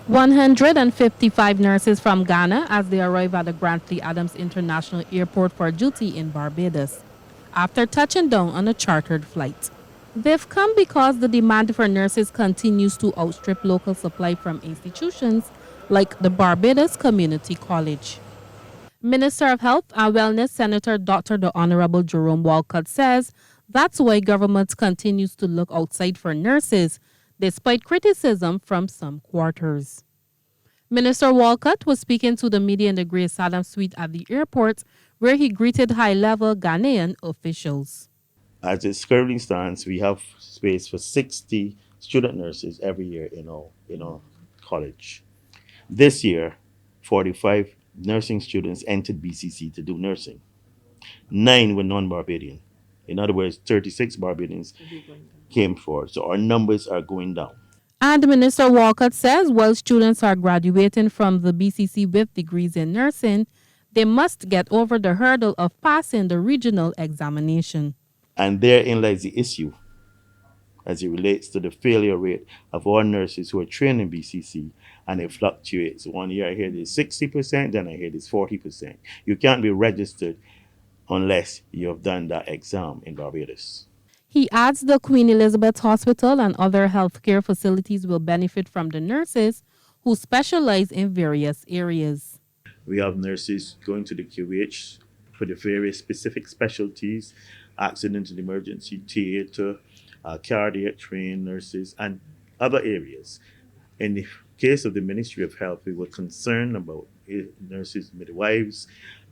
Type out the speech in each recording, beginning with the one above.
155 nurses from Ghana as they arrive at the Grantley Adams International Airport for duty in Barbados after touching down on a chartered flight. They've come because the demand for nurses continues to outstrip local supply from institutions like the Barbados Community College. Minister of Health and Wellness Senator Dr. the Honorable Jerome Walcott says that's why government continues to look outside for nurses, despite criticism from some quarters. Minister Walcott was speaking to the media in the Grace Adams suite at the airport, where he greeted high-level Ghanaian officials. As it currently stands, we have space for 60 student nurses every year in our college. This year, 45 nursing students entered BCC to do nursing. 9 were non-Barbadian. In other words, 36 Barbadians came forward. So our numbers are going down. And Minister Walcott says while students are graduating from the BCC with degrees in nursing, they must get over the hurdle of passing the regional examination. And therein lies the issue as it relates to the failure rate of our nurses who are trained in BCC, and it fluctuates. One year I hear it is 60%, then I hear it is 40%. You can't be registered unless you have done that exam in Barbados. He adds the Queen Elizabeth Hospital and other healthcare facilities will benefit from the nurses who specialize in various areas. We have nurses going to the QH for the various specific specialties, accident and emergency theater, cardiac trained nurses, and other areas. In the case of the Ministry of Health, we were concerned about nurses, midwives,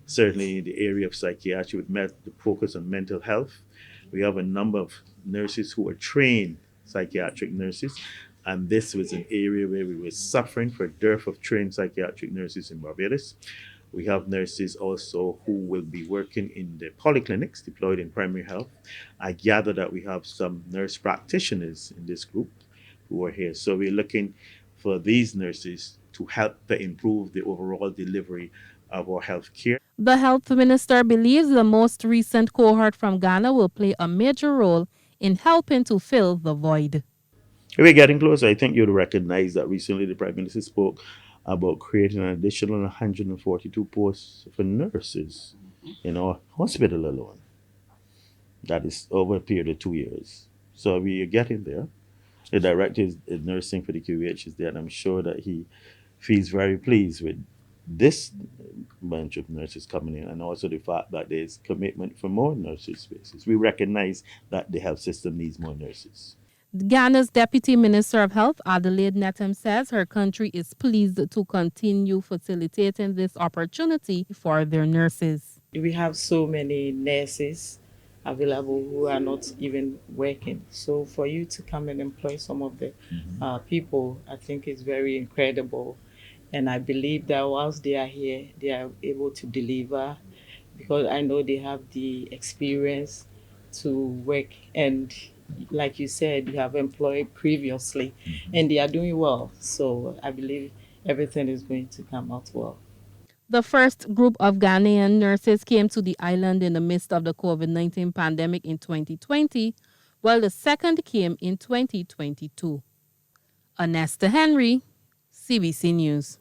certainly in the area of psychiatry with the focus on mental health. We have a number of nurses who are trained psychiatric nurses, and this was an area where we were suffering for a dearth of trained psychiatric nurses in Barbados. We have nurses also who will be working in the polyclinics deployed in primary health. I gather that we have some nurse practitioners in this group who are here. So we're looking for these nurses to help to improve the overall delivery of our health care. The health minister believes the most recent cohort from Ghana will play a major role in helping to fill the void. We're getting closer. I think you'd recognize that recently the Prime Minister spoke about creating an additional 142 posts for nurses in our hospital alone. That is over a period of 2 years. So we are getting there. The director is nursing for the QH is there, and I'm sure that he feels very pleased with this bunch of nurses coming in, and also the fact that there's commitment for more nurses spaces. We recognize that the health system needs more nurses. Ghana's Deputy Minister of Health, Adelaide Netem, says her country is pleased to continue facilitating this opportunity for their nurses. We have so many nurses available who are not even working. So for you to come and employ some of the people, I think is very incredible. And I believe that whilst they are here, they are able to deliver because I know they have the experience to work. And like you said, you have employed previously and they are doing well. So I believe everything is going to come out well. The first group of Ghanaian nurses came to the island in the midst of the COVID-19 pandemic in 2020, while the second came in 2022. Anesta Henry, CBC News.